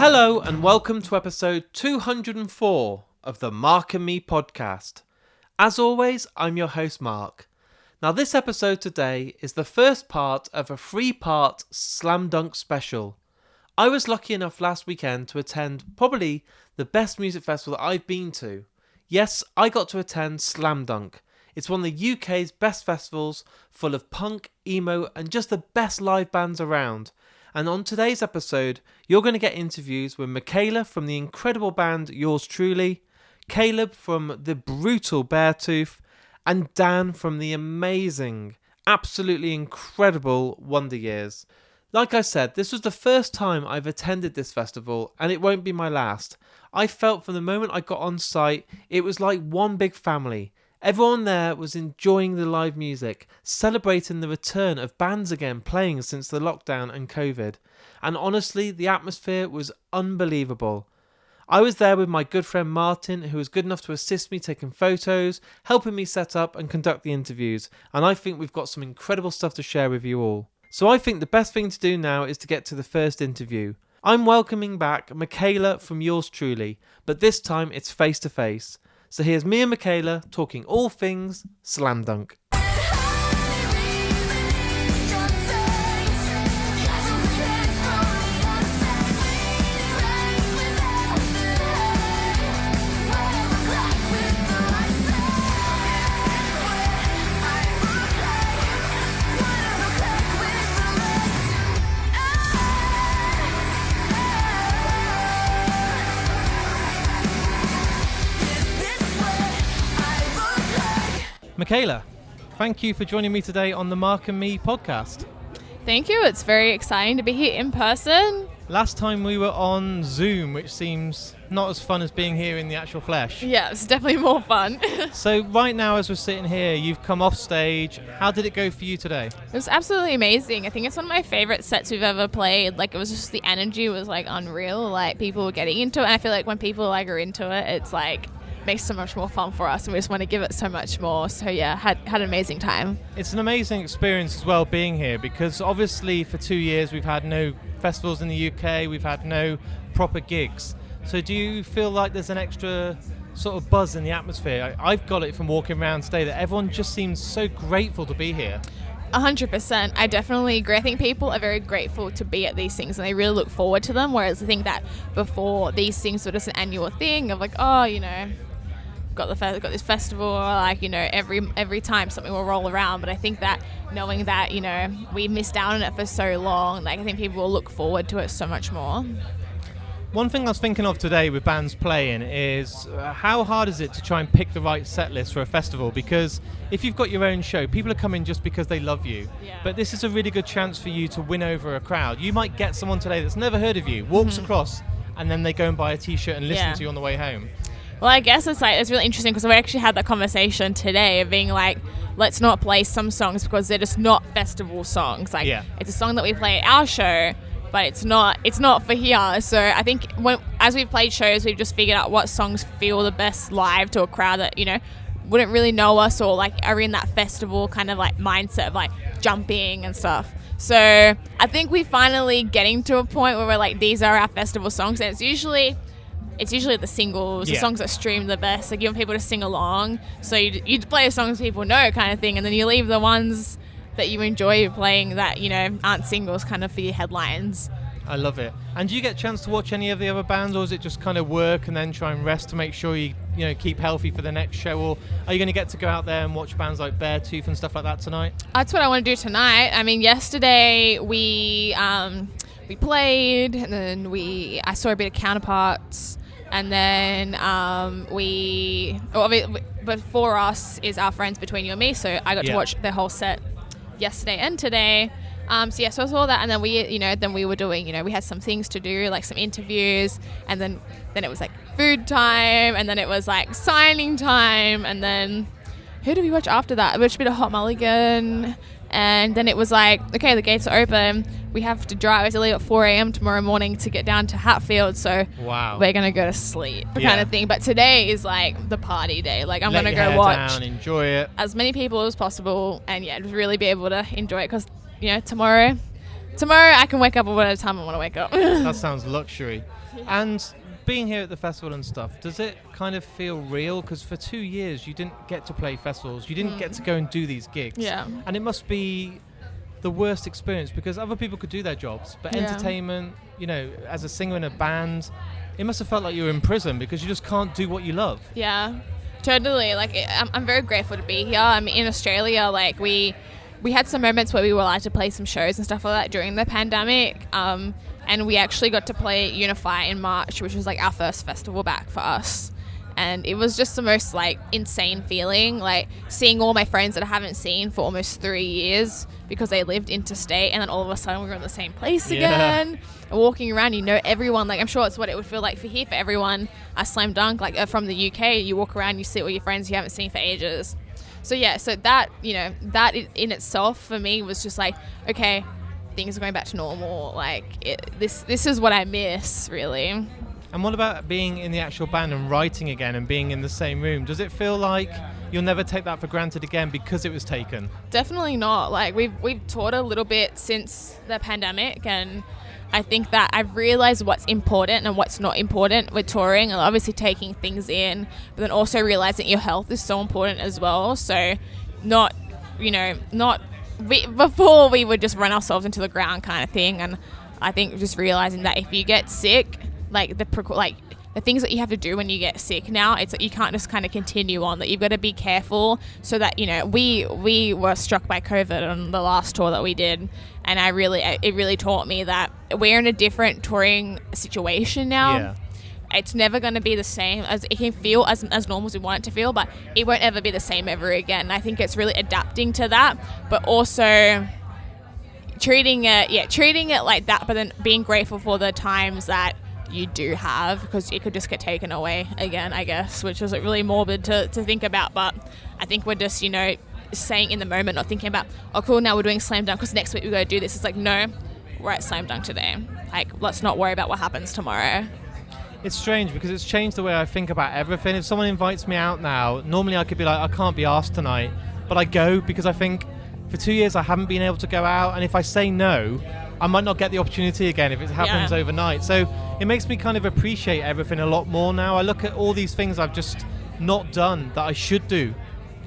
Hello and welcome to episode 204 of the Mark and Me podcast. As always, I'm your host Mark. Now this episode today is the first part of a 3-part Slam Dunk special. I was lucky enough last weekend to attend probably the best music festival that I've been to. Yes, I got to attend Slam Dunk. It's one of the UK's best festivals, full of punk, emo and just the best live bands around. And on today's episode, you're going to get interviews with Michaela from the incredible band Yours Truly, Caleb from the brutal Beartooth, and Dan from the amazing, absolutely incredible Wonder Years. Like I said, this was the first time I've attended this festival, and it won't be my last. I felt from the moment I got on site, it was like one big family. Everyone there was enjoying the live music, celebrating the return of bands again playing since the lockdown and COVID. And honestly, the atmosphere was unbelievable. I was there with my good friend Martin, who was good enough to assist me taking photos, helping me set up and conduct the interviews. And I think we've got some incredible stuff to share with you all. So I think the best thing to do now is to get to the first interview. I'm welcoming back Michaela from Yours Truly, but this time it's face to face. So here's me and Michaela talking all things Slam Dunk. Michaela, thank you for joining me today on the Mark and Me podcast. Thank you. It's very exciting to be here in person. Last time we were on Zoom, which seems not as fun as being here in the actual flesh. Yeah, it's definitely more fun. So right now as we're sitting here, you've come off stage. How did it go for you today? It was absolutely amazing. I think it's one of my favorite sets we've ever played. Like, it was just, the energy was like unreal. Like, people were getting into it. And I feel like when people like are into it, it's like makes so much more fun for us, and we just want to give it so much more. So yeah, had an amazing time. It's an amazing experience as well being here, because obviously for 2 years we've had no festivals in the UK, we've had no proper gigs. So do you feel like there's an extra sort of buzz in the atmosphere? I've got it from walking around today that everyone just seems so grateful to be here. 100%. I definitely agree. I think people are very grateful to be at these things and they really look forward to them, whereas I think that before, these things were just an annual thing of like, oh, you know, got this festival, or like, you know, every time something will roll around. But I think that knowing that, you know, we missed out on it for so long, like I think people will look forward to it so much more. One thing I was thinking of today with bands playing is how hard is it to try and pick the right set list for a festival? Because if you've got your own show, people are coming just because they love you. Yeah. But this is a really good chance for you to win over a crowd. You might get someone today that's never heard of you, walks across, and then they go and buy a t-shirt and listen to you on the way home. Well, I guess it's really interesting because we actually had that conversation today of being like, let's not play some songs because they're just not festival songs. Like, It's a song that we play at our show, but it's not for here. So I think as we've played shows, we've just figured out what songs feel the best live to a crowd that, you know, wouldn't really know us or like are in that festival kind of like mindset of like jumping and stuff. So I think we're finally getting to a point where we're like, these are our festival songs, and it's usually the singles, the songs that stream the best, like you want people to sing along. So you play songs people know kind of thing, and then you leave the ones that you enjoy playing that, you know, aren't singles kind of for your headlines. I love it. And do you get a chance to watch any of the other bands, or is it just kind of work and then try and rest to make sure you keep healthy for the next show? Or are you going to get to go out there and watch bands like Beartooth and stuff like that tonight? That's what I want to do tonight. I mean, yesterday we played, and then I saw a bit of Counterparts. And then but for us is our friends Between You and Me, so I got to watch their whole set yesterday and today. So I saw that, and then we were doing, we had some things to do, like some interviews, and then it was like food time, and then it was like signing time, and then who did we watch after that? We watched a bit of Hot Mulligan, and then it was like, okay, the gates are open. We have to drive. We have to leave at 4 a.m. tomorrow morning to get down to Hatfield, so we're going to go to sleep kind of thing. But today is like the party day. Like, I'm going to go watch down, enjoy it. as many people as possible, and just really be able to enjoy it, because, tomorrow tomorrow I can wake up at whatever time I want to wake up. That sounds luxury. And being here at the festival and stuff, does it kind of feel real? Because for 2 years you didn't get to play festivals, you didn't get to go and do these gigs. Yeah. And it must be the worst experience because other people could do their jobs, but entertainment, you know, as a singer in a band, it must have felt like you were in prison because you just can't do what you love. Yeah, totally. Like, I'm very grateful to be here. I mean, in Australia, like, we had some moments where we were allowed to play some shows and stuff like that during the pandemic. And we actually got to play at Unify in March, which was like our first festival back for us. And it was just the most like insane feeling, like seeing all my friends that I haven't seen for almost 3 years because they lived interstate, and then all of a sudden we were in the same place again. And walking around, you know everyone. Like, I'm sure it's what it would feel like for here for everyone. Slam Dunk, like from the UK, you walk around, you see all your friends you haven't seen for ages. So yeah, so that, you know, that in itself for me was just like, okay, things are going back to normal. Like this is what I miss, really. And what about being in the actual band and writing again and being in the same room? Does it feel like you'll never take that for granted again because it was taken? Definitely not. Like we've toured a little bit since the pandemic, and I think that I've realized what's important and what's not important with touring, and obviously taking things in, but then also realizing your health is so important as well. So before we would just run ourselves into the ground kind of thing, and I think just realizing that if you get sick, like the things that you have to do when you get sick now, it's that you can't just kind of continue on, that you've got to be careful so that, you know, we were struck by COVID on the last tour that we did, and it really taught me that we're in a different touring situation now. Yeah. It's never going to be the same. As it can feel as normal as we want it to feel, but it won't ever be the same ever again. I think it's really adapting to that, but also treating it like that, but then being grateful for the times that you do have, because it could just get taken away again, I guess, which is like really morbid to think about. But I think we're just, you know, saying in the moment, not thinking about, oh cool, now we're doing Slam Dunk because next week we're going to do this. It's like, no, we're at Slam Dunk today. Like, let's not worry about what happens tomorrow. It's strange because it's changed the way I think about everything. If someone invites me out now, normally I could be like, I can't be asked tonight, but I go because I think for 2 years I haven't been able to go out, and if I say no, I might not get the opportunity again if it happens overnight. So it makes me kind of appreciate everything a lot more now. I look at all these things I've just not done that I should do.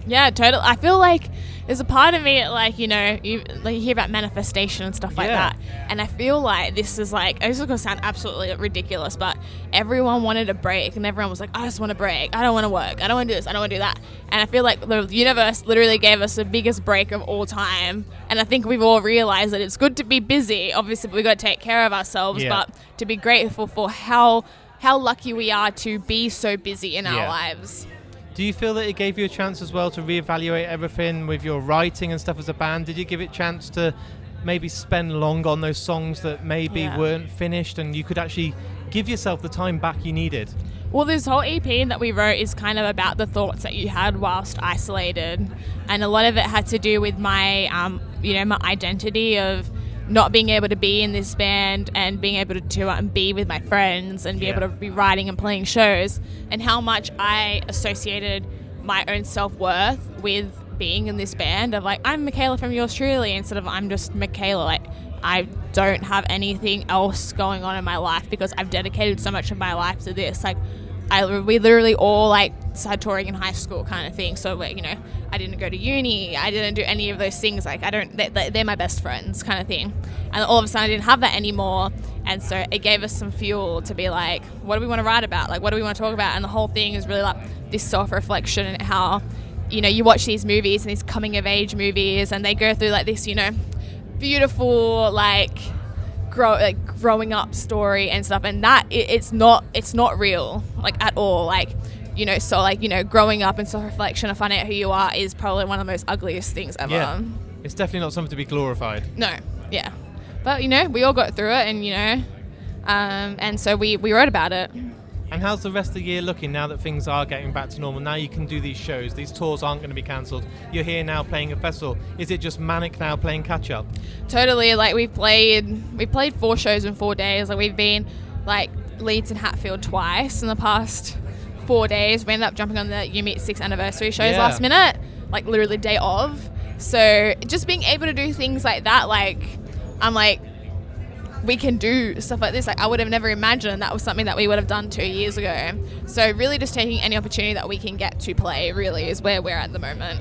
Yeah, totally. I feel like there's a part of me, like, you know, you hear about manifestation and stuff like that, and I feel like this is going to sound absolutely ridiculous, but everyone wanted a break, and everyone was like, I just want a break, I don't want to work, I don't want to do this, I don't want to do that. And I feel like the universe literally gave us the biggest break of all time, and I think we've all realized that it's good to be busy, obviously, but we've got to take care of ourselves, but to be grateful for how lucky we are to be so busy in our lives. Do you feel that it gave you a chance as well to reevaluate everything with your writing and stuff as a band? Did you give it a chance to maybe spend long on those songs that maybe weren't finished, and you could actually give yourself the time back you needed? Well, this whole EP that we wrote is kind of about the thoughts that you had whilst isolated, and a lot of it had to do with my, my identity of not being able to be in this band and being able to tour and be with my friends and be able to be writing and playing shows, and how much I associated my own self-worth with being in this band of like, I'm Michaela from Australia instead of I'm just Michaela. Like, I don't have anything else going on in my life because I've dedicated so much of my life to this. Like, we literally all like started touring in high school kind of thing. So, you know, I didn't go to uni. I didn't do any of those things. Like, they're my best friends kind of thing. And all of a sudden I didn't have that anymore. And so it gave us some fuel to be like, what do we want to write about? Like, what do we want to talk about? And the whole thing is really like this self-reflection and how, you know, you watch these movies and these coming of age movies and they go through like this, you know, beautiful, like, growing up story and stuff, and that it's not real, like, at all. Like, you know, so like, you know, growing up and self-reflection and finding out who you are is probably one of the most ugliest things ever. Yeah, it's definitely not something to be glorified. No, yeah, but you know, we all got through it, and you know, and so we wrote about it. And how's the rest of the year looking now that things are getting back to normal? Now you can do these shows. These tours aren't going to be cancelled. You're here now playing a festival. Is it just manic now playing catch-up? Totally. Like, we played 4 shows in 4 days. Like, we've been, like, Leeds and Hatfield twice in the past 4 days. We ended up jumping on the You Meet 6th anniversary shows last minute. Like, literally day of. So, just being able to do things like that, like, I'm like, we can do stuff like this. Like, I would have never imagined that was something that we would have done 2 years ago. So really just taking any opportunity that we can get to play really is where we're at the moment.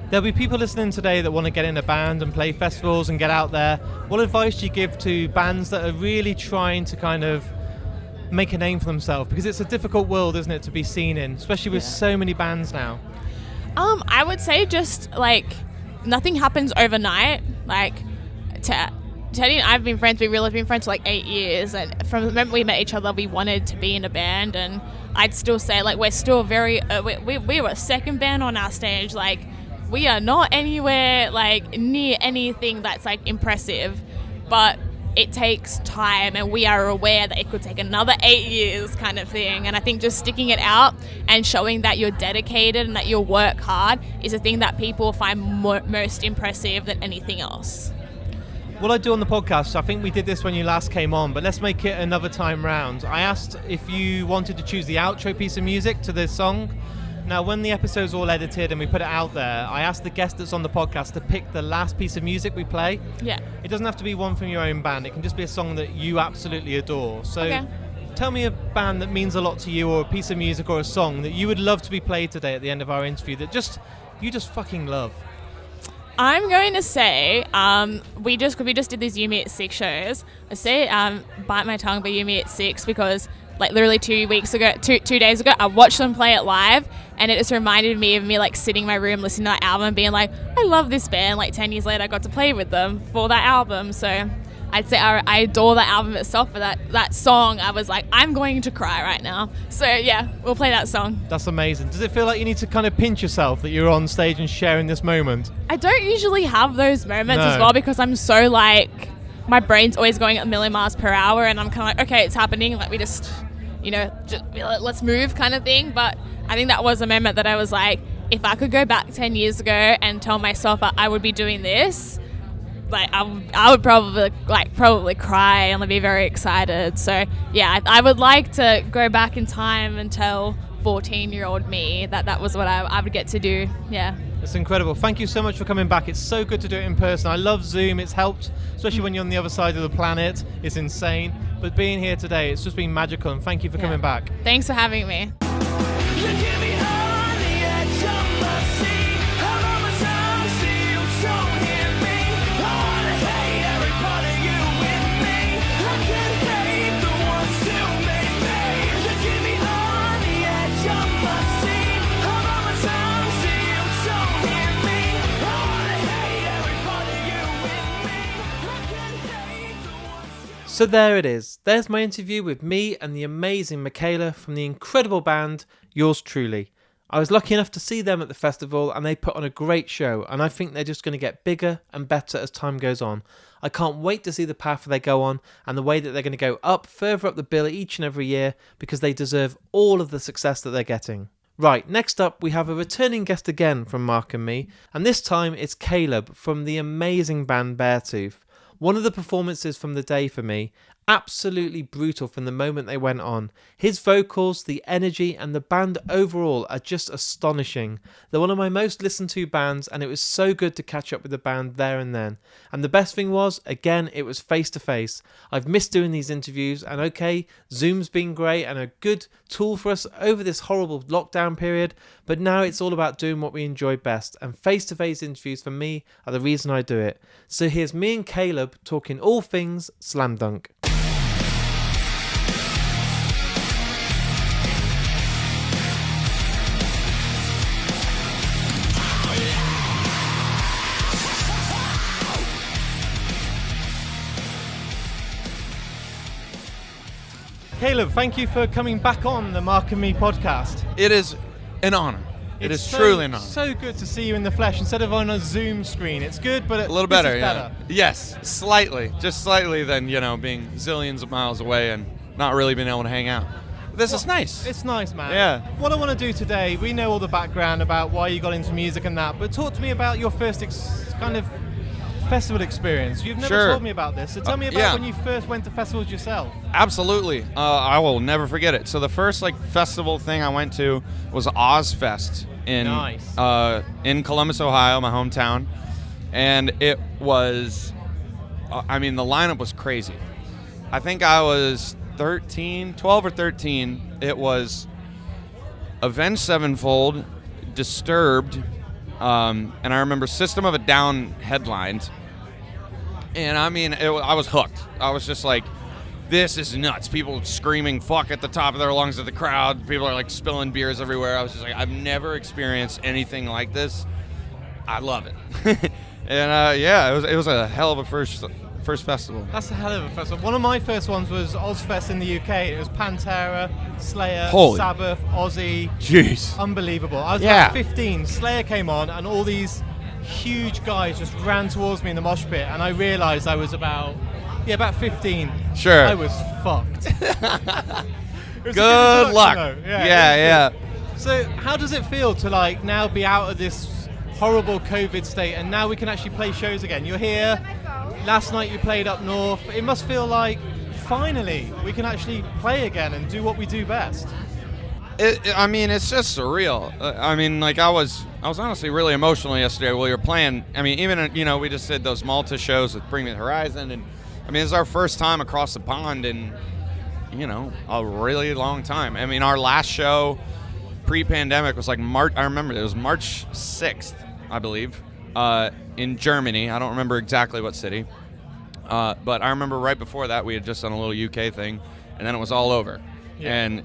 There'll be people listening today that want to get in a band and play festivals and get out there. What advice do you give to bands that are really trying to kind of make a name for themselves? Because it's a difficult world, isn't it, to be seen in, especially with so many bands now. I would say just, like, nothing happens overnight. Like, Teddy and I have been friends. We've been friends for like 8 years, and from the moment we met each other, we wanted to be in a band. And I'd still say, like, we're still very we were a second band on our stage. Like, we are not anywhere like near anything that's like impressive, but it takes time, and we are aware that it could take another 8 years kind of thing. And I think just sticking it out and showing that you're dedicated and that you'll work hard is a thing that people find most impressive than anything else. What I do on the podcast, I think we did this when you last came on, but let's make it another time round. I asked if you wanted to choose the outro piece of music to this song. Now, when the episode's all edited and we put it out there, I asked the guest that's on the podcast to pick the last piece of music we play. Yeah. It doesn't have to be one from your own band. It can just be a song that you absolutely adore. So tell me a band that means a lot to you, or a piece of music or a song that you would love to be played today at the end of our interview that you just fucking love. I'm going to say we just did these You Me at 6 shows. I say Bite My Tongue by You Me at 6 because, like, literally 2 days ago, I watched them play it live, and it just reminded me of me, like, sitting in my room listening to that album and being like, I love this band. Like, 10 years later, I got to play with them for that album. So I'd say I adore that album itself. For that song, I was like, I'm going to cry right now. So yeah, we'll play that song. That's amazing. Does it feel like you need to kind of pinch yourself that you're on stage and sharing this moment? I don't usually have those moments as well, because I'm so, like, my brain's always going at a million miles per hour, and I'm kind of like, okay, it's happening. Like, we just let's move kind of thing. But I think that was a moment that I was like, if I could go back 10 years ago and tell myself I would be doing this, like, I would probably cry and be very excited. So yeah, I would like to go back in time and tell 14-year-old me that was what I would get to do. Yeah. It's incredible. Thank you so much for coming back. It's so good to do it in person. I love Zoom. It's helped, especially when you're on the other side of the planet. It's insane. But being here today, it's just been magical, and thank you for coming back. Thanks for having me. So there it is. There's my interview with me and the amazing Michaela from the incredible band Yours Truly. I was lucky enough to see them at the festival, and they put on a great show, and I think they're just going to get bigger and better as time goes on. I can't wait to see the path they go on and the way that they're going to go further up the bill each and every year, because they deserve all of the success that they're getting. Right, next up we have a returning guest again from Mark and Me, and this time it's Caleb from the amazing band Beartooth. One of the performances from the day for me, absolutely brutal from the moment they went on. His vocals, the energy, and the band overall are just astonishing. They're one of my most listened to bands, and it was so good to catch up with the band there and then. And the best thing was, again, it was face to face. I've missed doing these interviews, and okay, Zoom's been great and a good tool for us over this horrible lockdown period, but now it's all about doing what we enjoy best, and face to face interviews for me are the reason I do it. So here's me and Caleb talking all things Slam Dunk. Caleb, thank you for coming back on the Mark and Me podcast. It is an honor. It is truly an honor. So good to see you in the flesh instead of on a Zoom screen. It's good, but a little better, yeah. Yes, slightly, just slightly than, being zillions of miles away and not really being able to hang out. This is nice. It's nice, man. Yeah. What I want to do today, we know all the background about why you got into music and that, but talk to me about your first kind of festival experience. You've never told me about this, so tell me about when you first went to festivals yourself. Absolutely. I will never forget it. So the first festival thing I went to was Ozfest in Columbus, Ohio, my hometown, and it was, the lineup was crazy. I think I was 12 or 13. It was Avenged Sevenfold, Disturbed, and I remember System of a Down headlined. And I mean, I was hooked. I was just like, this is nuts. People screaming fuck at the top of their lungs at the crowd. People are like spilling beers everywhere. I was just like, I've never experienced anything like this. I love it. And it was a hell of a first festival. That's a hell of a festival. One of my first ones was Ozfest in the UK. It was Pantera, Slayer, Sabbath, Ozzy. Jeez. Unbelievable. I was about 15. Slayer came on and all these huge guys just ran towards me in the mosh pit, and I realised I was about 15. Sure. I was fucked. Good luck. Yeah. So how does it feel to like now be out of this horrible COVID state and now we can actually play shows again? You're here. Last night you played up north. It must feel like finally we can actually play again and do what we do best. I mean, it's just surreal. I mean, like I was honestly really emotional yesterday while you were playing. I mean, even we just did those Malta shows with Bring Me the Horizon, and I mean, it's our first time across the pond in a really long time. I mean, our last show pre-pandemic was like March. I remember it was March 6th, I believe, in Germany. I don't remember exactly what city, but I remember right before that we had just done a little UK thing, and then it was all over. Yeah. And,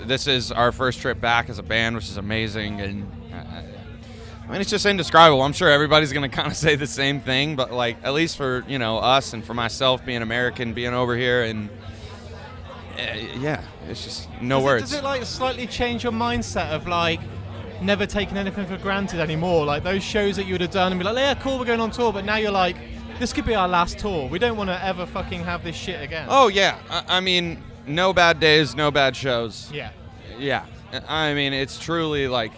this is our first trip back as a band, which is amazing. And, I mean, it's just indescribable. I'm sure everybody's going to kind of say the same thing, but, like, at least for, us and for myself being American, being over here, and, it's just no words. Does it, like, slightly change your mindset of, like, never taking anything for granted anymore? Like, those shows that you would have done and be like, yeah, cool, we're going on tour, but now you're like, this could be our last tour. We don't want to ever fucking have this shit again. Oh, yeah. I mean... No bad days, no bad shows. Yeah. I mean, it's truly like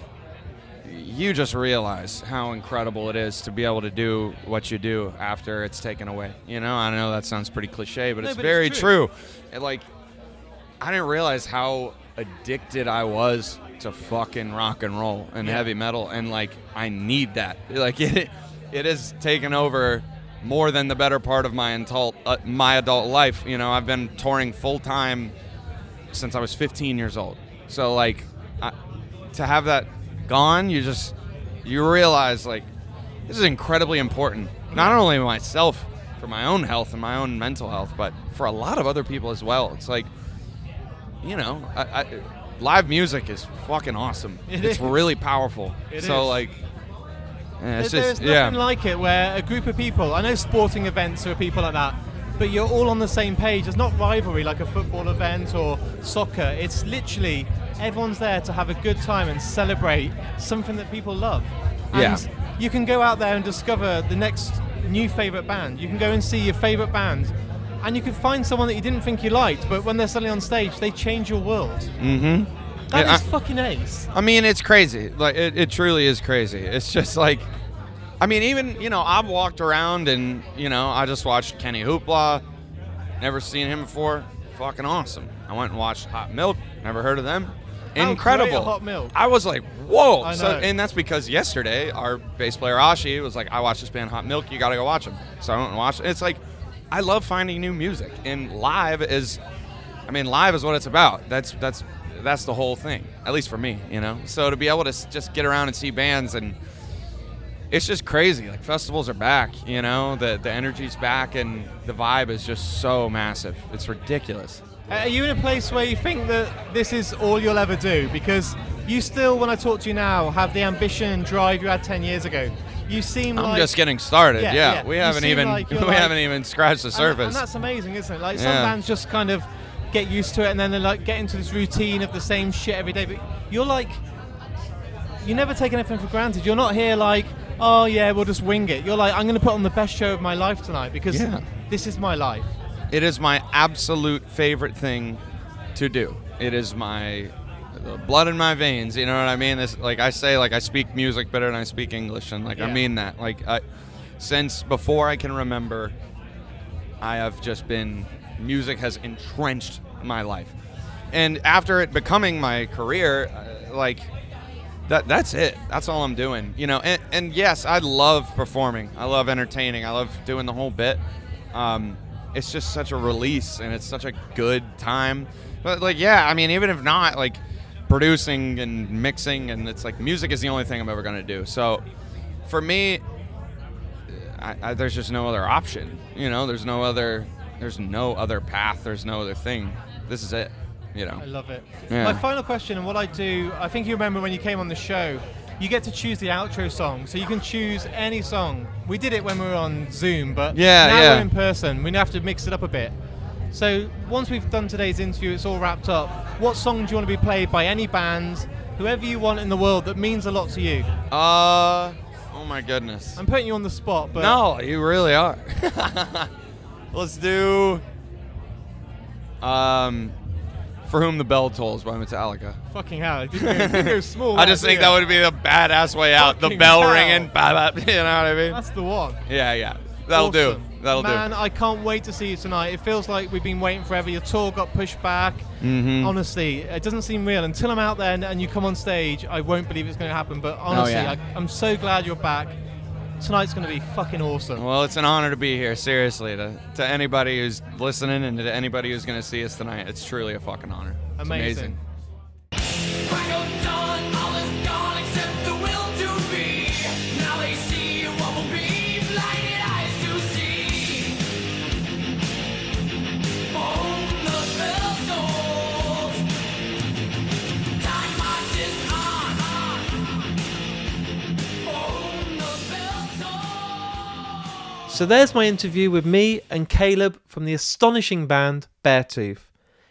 you just realize how incredible it is to be able to do what you do after it's taken away. I know that sounds pretty cliche, but it's very true. Like, I didn't realize how addicted I was to fucking rock and roll and heavy metal, and like I need that. Like it has taken over more than the better part of my adult life. I've been touring full time since I was 15 years old. So like, to have that gone, you realize like this is incredibly important. Not only myself for my own health and my own mental health, but for a lot of other people as well. It's like, live music is fucking awesome. It's really powerful. Like. Yeah, there's nothing like it where a group of people, I know sporting events or people like that, but you're all on the same page. It's not rivalry like a football event or soccer. It's literally everyone's there to have a good time and celebrate something that people love. And you can go out there and discover the next new favourite band. You can go and see your favourite band, and you can find someone that you didn't think you liked, but when they're suddenly on stage, they change your world. Mm-hmm. That is fucking ace. I mean, it's crazy. Like, it truly is crazy. It's just like, I mean, even, I've walked around and, I just watched Kenny Hoopla. Never seen him before. Fucking awesome. I went and watched Hot Milk. Never heard of them. Incredible. Hot Milk. I was like, whoa. And that's because yesterday, our bass player, Ashi, was like, I watched this band Hot Milk. You got to go watch them. So I went and watched it. It's like, I love finding new music. And live is what it's about. That's the whole thing, at least for me, So to be able to just get around and see bands, and it's just crazy. Like, festivals are back, the energy's back, and the vibe is just so massive. It's ridiculous. Are you in a place where you think that this is all you'll ever do? Because you still, when I talk to you now, have the ambition and drive you had 10 years ago. You seem I'm like... just getting started. Yeah. We haven't even scratched the surface. And that's amazing, isn't it? Like, some bands just kind of get used to it, and then they like get into this routine of the same shit every day. But you're like, you never take anything for granted. You're not here like, oh yeah, we'll just wing it. You're like, I'm going to put on the best show of my life tonight because this is my life. It is my absolute favorite thing to do. It is the blood in my veins. You know what I mean? It's like I say, like I speak music better than I speak English, and like I mean that. Like since before I can remember, I have just been. Music has entrenched my life, and after it becoming my career, that's it. That's all I'm doing, and yes, I love performing. I love entertaining. I love doing the whole bit. it's just such a release, and it's such a good time. But like, yeah, I mean, even if not, like, producing and mixing, and it's like music is the only thing I'm ever gonna do. So for me, there's just no other option. You know, there's no other path. There's no other thing. This is it. You know. I love it. Yeah. My final question, and what I do, I think you remember when you came on the show, you get to choose the outro song, so you can choose any song. We did it when we were on Zoom, but now we're in person. We have to mix it up a bit. So once we've done today's interview, it's all wrapped up. What song do you want to be played by any band, whoever you want in the world that means a lot to you? Oh my goodness. I'm putting you on the spot, but... No, you really are. Let's do For Whom the Bell Tolls by Metallica. Fucking hell, it didn't go small. I just think that would be the badass way out. The bell ringing, bah, bah, you know what I mean? That's the one. Yeah. That'll Awesome. do. That'll do. Man, I can't wait to see you tonight. It feels like we've been waiting forever. Your tour got pushed back. Mm-hmm. Honestly, it doesn't seem real. Until I'm out there and you come on stage, I won't believe it's going to happen. But honestly, I'm so glad you're back. Tonight's going to be fucking awesome. Well, it's an honor to be here, seriously. To anybody who's listening and to anybody who's going to see us tonight, it's truly a fucking honor. It's amazing. So there's my interview with me and Caleb from the astonishing band Beartooth.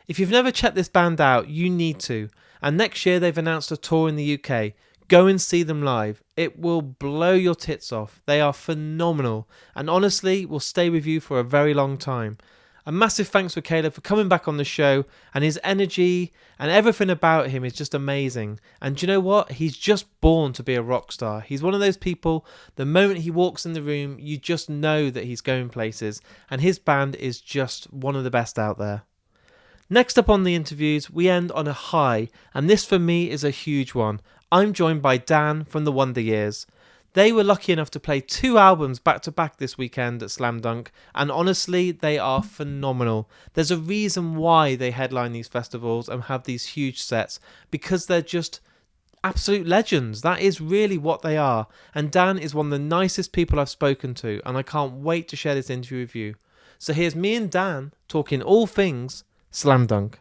If you've never checked this band out, you need to. And next year they've announced a tour in the UK. Go and see them live. It will blow your tits off. They are phenomenal and honestly will stay with you for a very long time. A massive thanks for Caleb for coming back on the show, and his energy and everything about him is just amazing. And do you know what? He's just born to be a rock star. He's one of those people, the moment he walks in the room, you just know that he's going places, and his band is just one of the best out there. Next up on the interviews, we end on a high, and this for me is a huge one. I'm joined by Dan from the Wonder Years. They were lucky enough to play 2 albums back to back this weekend at Slam Dunk, and honestly, they are phenomenal. There's a reason why they headline these festivals and have these huge sets, because they're just absolute legends. That is really what they are. And Dan is one of the nicest people I've spoken to, and I can't wait to share this interview with you. So here's me and Dan talking all things Slam Dunk.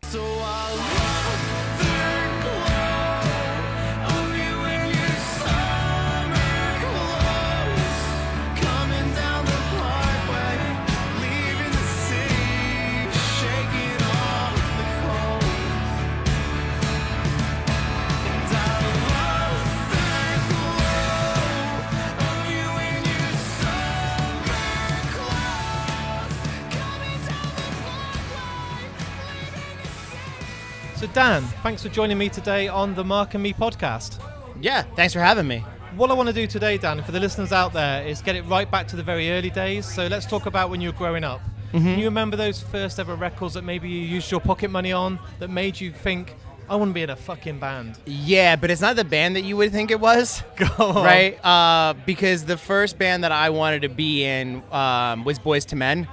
So Dan, thanks for joining me today on the Mark and Me podcast. Yeah, thanks for having me. What I want to do today, Dan, for the listeners out there, is get it right back to the very early days. So let's talk about when you were growing up. Mm-hmm. Can you remember those first ever records that maybe you used your pocket money on that made you think, I want to be in a fucking band? Yeah, but it's not the band that you would think it was. Go on. Right? Because the first band that I wanted to be in was Boyz II Men.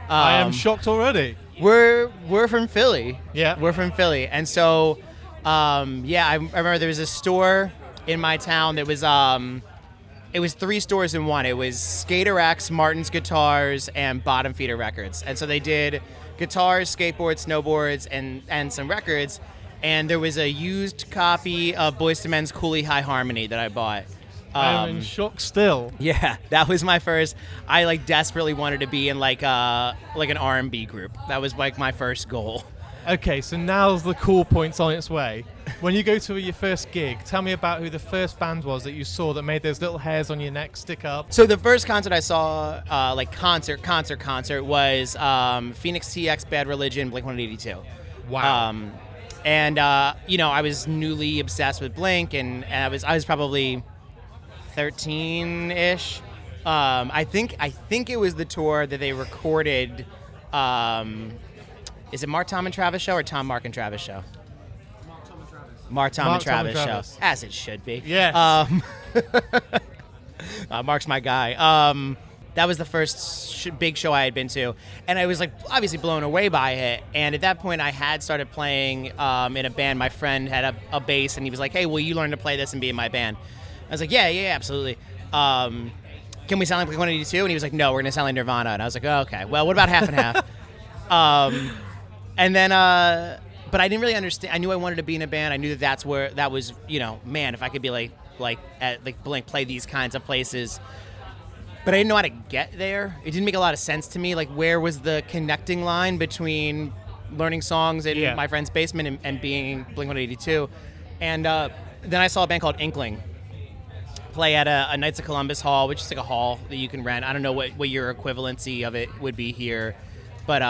I am shocked already. We're from Philly. Yeah. We're from Philly. And so, I remember there was a store in my town that was, it was 3 stores in one. It was Skater X, Martin's Guitars, and Bottom Feeder Records. And so they did guitars, skateboards, snowboards, and some records. And there was a used copy of Boyz II Men's Cooley High Harmony that I bought. I'm in shock still. Yeah, that was my first. I desperately wanted to be in like an R&B group. That was my first goal. Okay, so now's the cool point's on its way. When you go to your first gig, tell me about who the first band was that you saw that made those little hairs on your neck stick up. So the first concert I saw, concert was Phoenix TX, Bad Religion, Blink-182. Wow. I was newly obsessed with Blink, and I was probably 13-ish. I think it was the tour that they recorded. Is it Mark, Tom, and Travis show or Tom, Mark, and Travis show? Mark, Tom, and Travis show. As it should be. Yes. Mark's my guy. That was the first big show I had been to, and I was like obviously blown away by it. And at that point, I had started playing in a band. My friend had a bass, and he was like, "Hey, will you learn to play this and be in my band?" I was like, "Yeah, absolutely." Can we sound like Blink-182? And he was like, "No, we're gonna sound like Nirvana." And I was like, "Oh, okay. Well, what about half and half?" And then, but I didn't really understand. I knew I wanted to be in a band. I knew that was, man, if I could be like at Blink, play these kinds of places. But I didn't know how to get there. It didn't make a lot of sense to me. Like, where was the connecting line between learning songs in my friend's basement and being Blink-182? And then I saw a band called Inkling play at a Knights of Columbus hall, which is like a hall that you can rent. I don't know what your equivalency of it would be here, but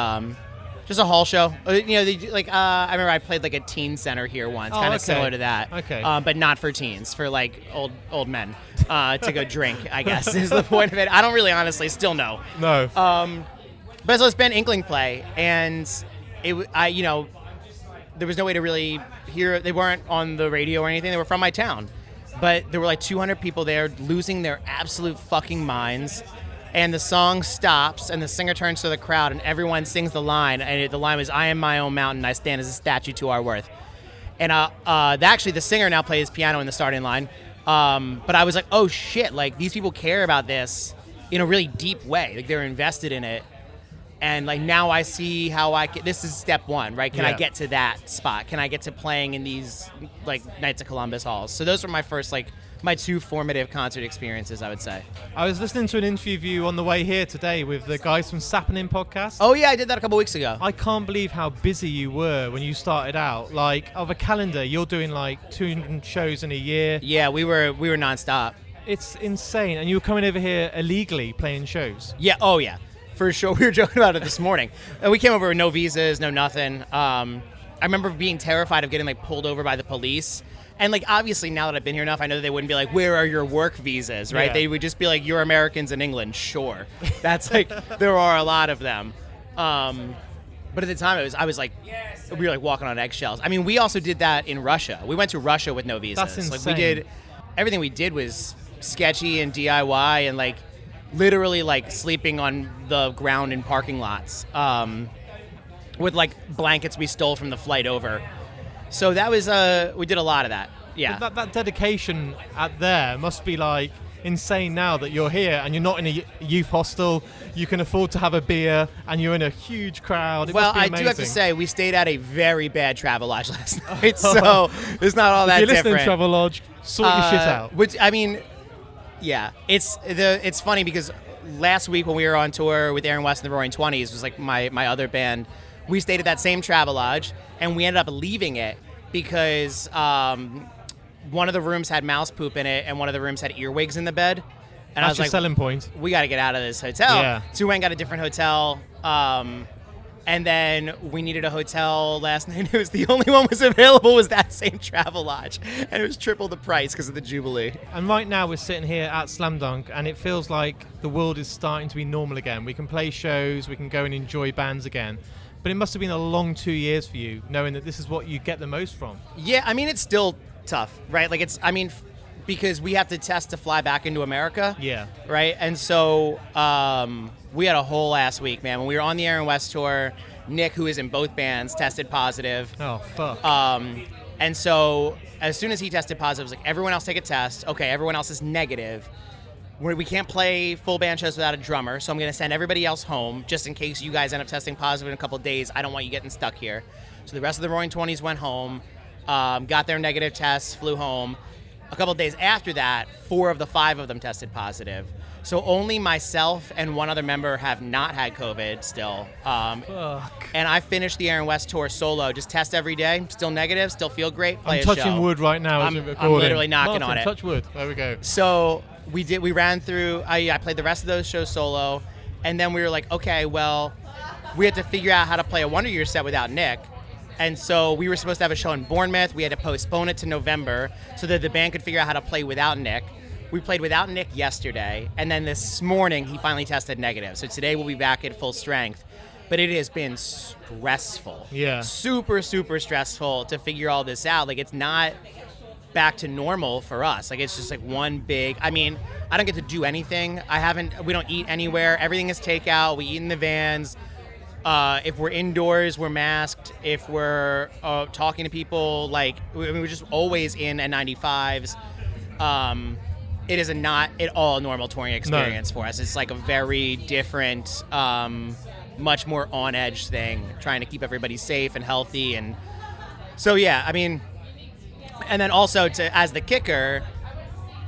just a hall show. I remember I played like a teen center here once, kind of similar to that. Okay. But not for teens, for like old men to go drink, I guess, is the point of it. I don't really honestly still know. No. But so it's been Inkling play, and there was no way to really hear. They weren't on the radio or anything. They were from my town. But there were like 200 people there losing their absolute fucking minds. And the song stops, and the singer turns to the crowd, and everyone sings the line. And the line was, "I am my own mountain, I stand as a statue to our worth." And actually, the singer now plays piano in the starting line. But I was like, oh shit, like these people care about this in a really deep way. Like they're invested in it. And like now I see how this is step one, right? Can I get to that spot? Can I get to playing in these like Knights of Columbus halls? So those were my first my two formative concert experiences, I would say. I was listening to an interview of you on the way here today with the guys from Sappenin podcast. Oh yeah, I did that a couple weeks ago. I can't believe how busy you were when you started out. Like, of a calendar, you're doing like 200 shows in a year. Yeah, we were nonstop. It's insane. And you were coming over here illegally playing shows. Yeah, oh yeah, for sure. We were joking about it this morning. We came over with no visas, no nothing. I remember being terrified of getting like pulled over by the police. And, like, obviously, now that I've been here enough, I know that they wouldn't be like, "Where are your work visas?" Right? Yeah. They would just be like, "You're Americans in England." Sure. That's, like, there are a lot of them. But at the time, I was like, we were, like, walking on eggshells. I mean, we also did that in Russia. We went to Russia with no visas. That's insane. Like, everything we did was sketchy and DIY and, like, literally, like, sleeping on the ground in parking lots with, like, blankets we stole from the flight over. So that was, we did a lot of that, yeah. But that dedication at there must be, like, insane now that you're here and you're not in a youth hostel, you can afford to have a beer, and you're in a huge crowd. Well, I do have to say, we stayed at a very bad Travelodge last night, so it's not all that different. If you're listening, Travelodge, sort your shit out. Which, I mean, yeah, it's funny because last week when we were on tour with Aaron West and the Roaring Twenties, was like my other band, we stayed at that same Travelodge, and we ended up leaving it because one of the rooms had mouse poop in it, and one of the rooms had earwigs in the bed. And That's I was your like, selling point. We got to get out of this hotel. Yeah. So we went and got a different hotel. And then we needed a hotel last night. It was the only one was available was that same Travelodge. And it was triple the price because of the Jubilee. And right now we're sitting here at Slam Dunk, and it feels like the world is starting to be normal again. We can play shows, we can go and enjoy bands again. But it must have been a long 2 years for you, knowing that this is what you get the most from. Yeah, I mean, it's still tough, right? Like, because we have to test to fly back into America. Yeah. Right? And so we had a whole ass week, man. When we were on the Aaron West tour, Nick, who is in both bands, tested positive. Oh, fuck. And so as soon as he tested positive, it was like, everyone else take a test. Okay, everyone else is negative. We can't play full band shows without a drummer, so I'm going to send everybody else home just in case you guys end up testing positive in a couple of days. I don't want you getting stuck here. So the rest of the Roaring Twenties went home, got their negative tests, flew home. A couple of days after that, 4 of the 5 of them tested positive. So only myself and one other member have not had COVID still. Fuck. And I finished the Aaron West tour solo, just test every day, still negative, still feel great, play I'm a show. touching wood right now as we're recording. I'm literally knocking on it. Touch wood. There we go. So we ran through, I played the rest of those shows solo, and then we were like, okay, well, we had to figure out how to play a Wonder Years set without Nick. And so we were supposed to have a show in Bournemouth. We had to postpone it to November so that the band could figure out how to play without Nick. We played without Nick yesterday, and then this morning he finally tested negative. So today we'll be back at full strength. But it has been stressful. Yeah. Super, super stressful to figure all this out. Like, it's not back to normal for us. Like, it's just like one big, I mean, I don't get to do anything. We don't eat anywhere. Everything is takeout. We eat in the vans. If we're indoors, we're masked. If we're talking to people, like, we're just always in N95s. It is a not at all normal touring experience for us. It's like a very different, much more on edge thing, trying to keep everybody safe and healthy. And so, yeah, I mean, and then also as the kicker,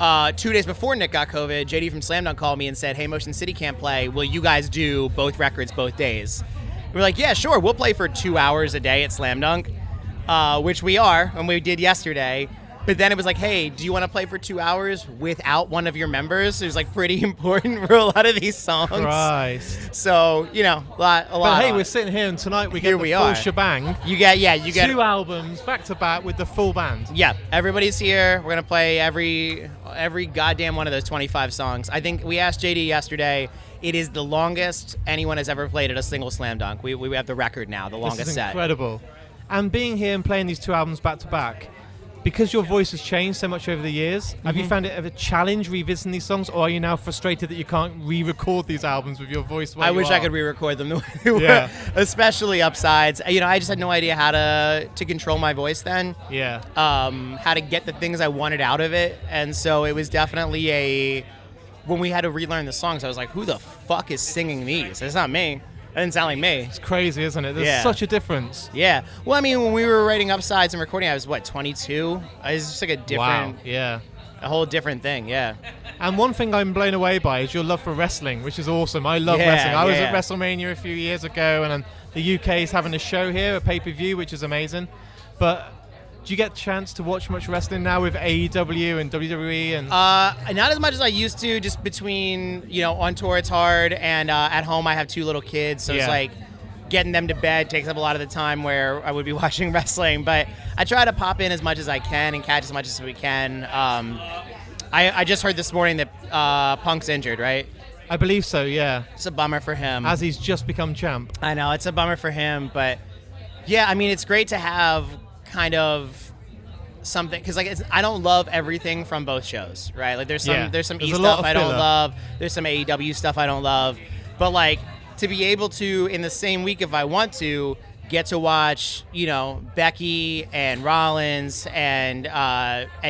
2 days before Nick got COVID, JD from Slam Dunk called me and said, "Hey, Motion City can't play. Will you guys do both records both days?" We're like, "Yeah, sure. We'll play for 2 hours a day at Slam Dunk," which we are, and we did yesterday. But then it was like, "Hey, do you want to play for 2 hours without one of your members?" It was like pretty important for a lot of these songs. Christ. So, a lot. But hey, we're sitting here, and tonight we get the full shebang. You get 2 albums back to back with the full band. Yeah, everybody's here. We're gonna play every goddamn one of those 25 songs. I think we asked JD yesterday. It is the longest anyone has ever played at a single Slam Dunk. We have the record now, the longest this is set. Incredible. And being here and playing these 2 albums back to back, because your voice has changed so much over the years, have you found it a challenge revisiting these songs, or are you now frustrated that you can't re-record these albums with your voice? I wish I could re-record them the way they were, especially upsides. I just had no idea how to control my voice then. Yeah. How to get the things I wanted out of it, and so it was definitely when we had to relearn the songs, I was like, "Who the fuck is singing these? It's not me." It didn't sound like me. It's crazy, isn't it? There's such a difference. Yeah. Well, I mean, when we were writing upsides and recording, I was, 22? It was just like a different... Wow, yeah. A whole different thing, yeah. And one thing I'm blown away by is your love for wrestling, which is awesome. I love wrestling. I was at WrestleMania a few years ago, and the UK is having a show here, a pay-per-view, which is amazing. But do you get a chance to watch much wrestling now with AEW and WWE? And not as much as I used to, just between, on tour it's hard, and at home I have 2 little kids, so it's like getting them to bed takes up a lot of the time where I would be watching wrestling. But I try to pop in as much as I can and catch as much as we can. I just heard this morning that Punk's injured, right? I believe so, yeah. It's a bummer for him. As he's just become champ. I know, it's a bummer for him, but yeah, I mean, it's great to have kind of something, because I don't love everything from both shows, right? Like there's some E stuff I don't love, there's some AEW stuff I don't love, but to be able to, in the same week if I want to, get to watch Becky and Rollins and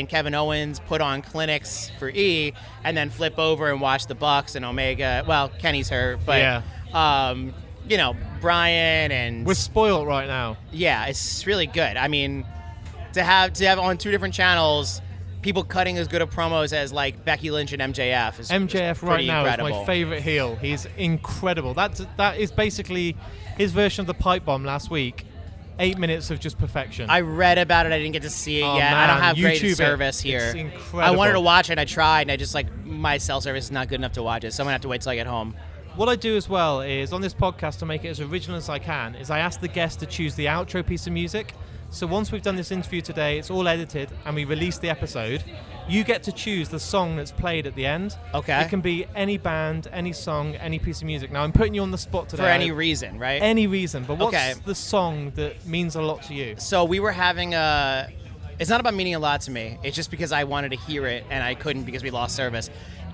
Kevin Owens put on clinics for E, and then flip over and watch the Bucks and Omega. Well, Kenny's hurt, but Brian, and we're spoiled right now. Yeah, it's really good. I mean, to have on 2 different channels people cutting as good of promos as Becky Lynch and MJF is right now incredible. Is my favorite heel. He's incredible. That is basically his version of the pipe bomb last week. 8 minutes of just perfection. I read about it. I didn't get to see it yet. Man, I don't have YouTube great service here. It's incredible. I wanted to watch it. I tried, and I just my cell service is not good enough to watch it, so I'm gonna have to wait till I get home. What I do as well is on this podcast, to make it as original as I can, is I ask the guest to choose the outro piece of music. So once we've done this interview today, it's all edited and we release the episode. You get to choose the song that's played at the end. Okay. It can be any band, any song, any piece of music. Now, I'm putting you on the spot today. For any reason, right? Any reason. But what's the song that means a lot to you? So we were having it's not about meaning a lot to me. It's just because I wanted to hear it and I couldn't because we lost service.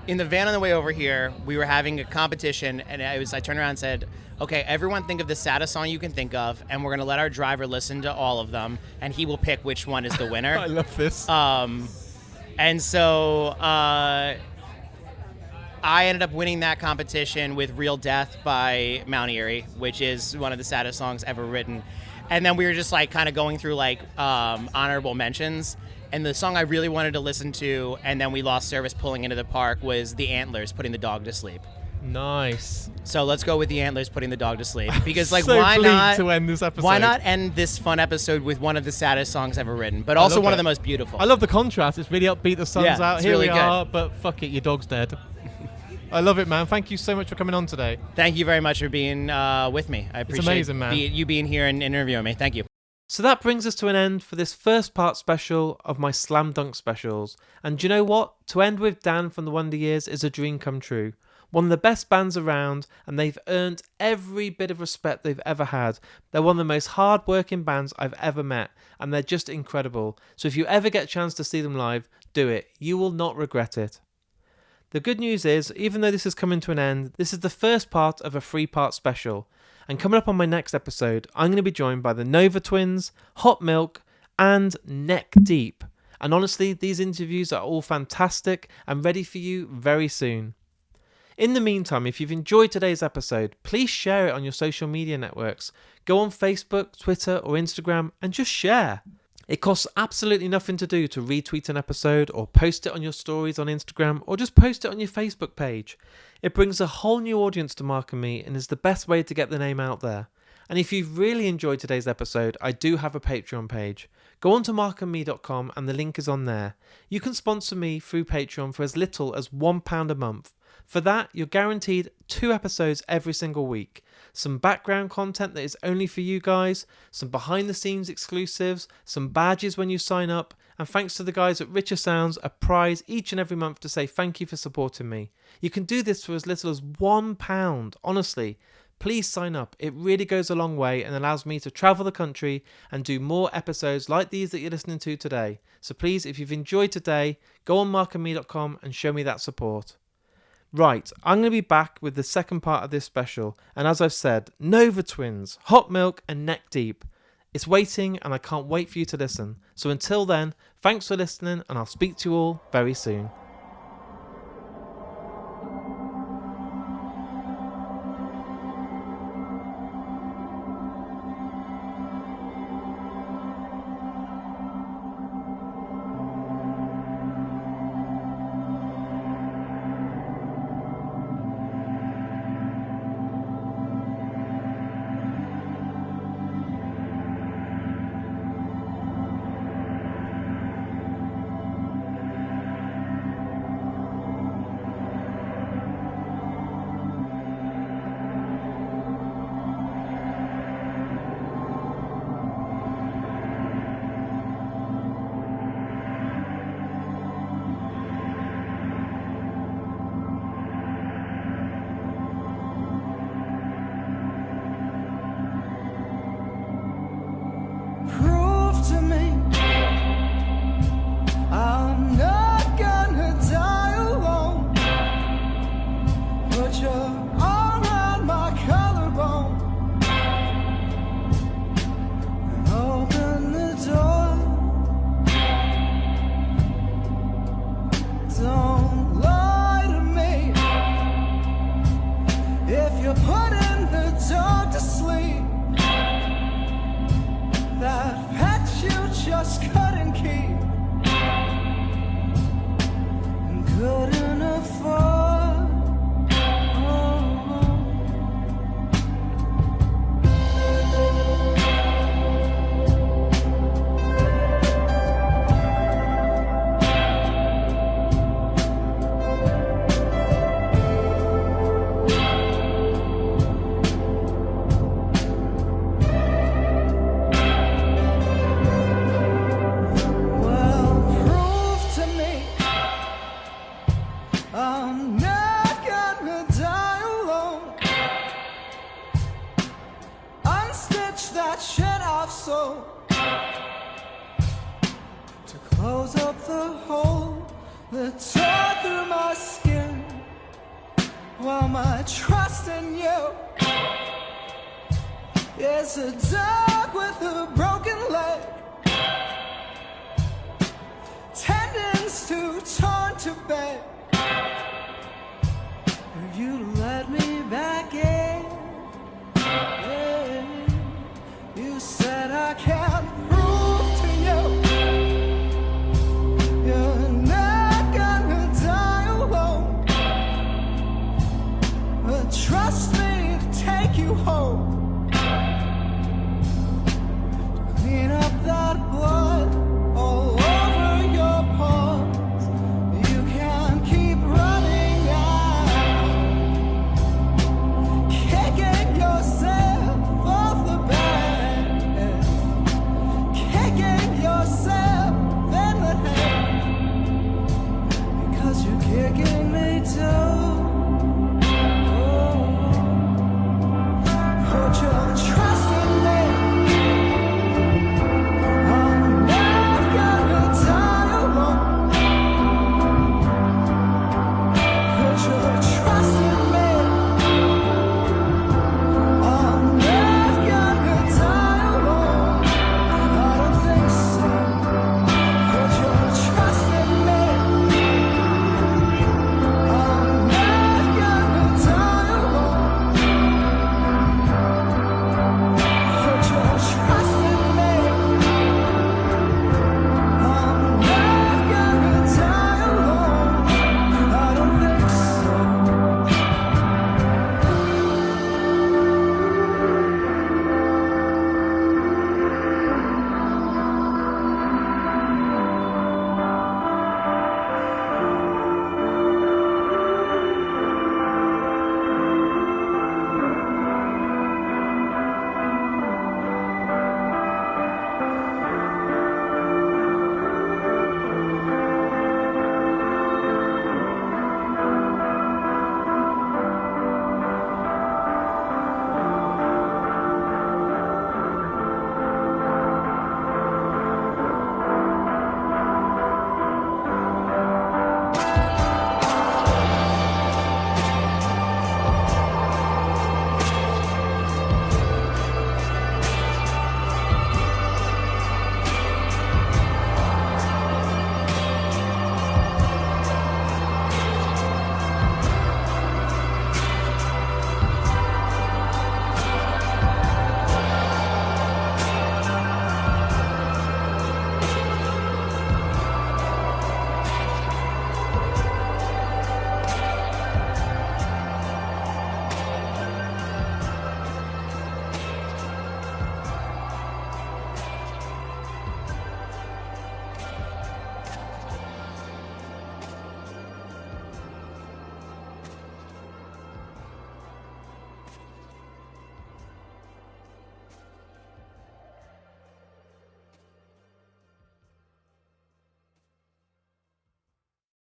In the van on the way over here, we were having a competition, and I turned around and said, "Okay, everyone think of the saddest song you can think of, and we're going to let our driver listen to all of them, and he will pick which one is the winner." I love this. And so I ended up winning that competition with Real Death by Mount Erie, which is one of the saddest songs ever written. And then we were just kind of going through honorable mentions. And the song I really wanted to listen to, and then we lost service pulling into the park, was The Antlers, Putting the Dog to Sleep. Nice. So let's go with The Antlers, Putting the Dog to Sleep. Because so why not to end this episode? Why not end this fun episode with one of the saddest songs ever written, but also one of the most beautiful. I love the contrast. It's really upbeat. The sun's out. It's Here really we good. are, but fuck it, your dog's dead. I love it, man. Thank you so much for coming on today. Thank you very much for being with me. I appreciate it's amazing, man. You being here and interviewing me. Thank you. So that brings us to an end for this first part special of my Slam Dunk specials. And do you know what? To end with Dan from the Wonder Years is a dream come true. One of the best bands around, and they've earned every bit of respect they've ever had. They're one of the most hard-working bands I've ever met, and they're just incredible. So if you ever get a chance to see them live, do it. You will not regret it. The good news is, even though this is coming to an end, this is the first part of a 3-part special. And coming up on my next episode, I'm going to be joined by the Nova Twins, Hot Milk, and Neck Deep. And honestly, these interviews are all fantastic and ready for you very soon. In the meantime, if you've enjoyed today's episode, please share it on your social media networks. Go on Facebook, Twitter, or Instagram and just share. It costs absolutely nothing to do to retweet an episode or post it on your stories on Instagram or just post it on your Facebook page. It brings a whole new audience to Mark and Me and is the best way to get the name out there. And if you've really enjoyed today's episode, I do have a Patreon page. Go on to markandme.com and the link is on there. You can sponsor me through Patreon for as little as £1 a month. For that, you're guaranteed 2 episodes every single week. Some background content that is only for you guys, some behind the scenes exclusives, some badges when you sign up, and thanks to the guys at Richer Sounds, a prize each and every month to say thank you for supporting me. You can do this for as little as £1. Honestly, please sign up. It really goes a long way and allows me to travel the country and do more episodes like these that you're listening to today. So please, if you've enjoyed today, go on markandme.com and show me that support. Right, I'm going to be back with the second part of this special, and as I've said, Nova Twins, Hot Milk and Neck Deep. It's waiting and I can't wait for you to listen. So until then, thanks for listening and I'll speak to you all very soon. Close up the hole that tore through my skin, while my trust in you is a dog with a broken leg, tendons too torn to beg. You let me back in. You said I can't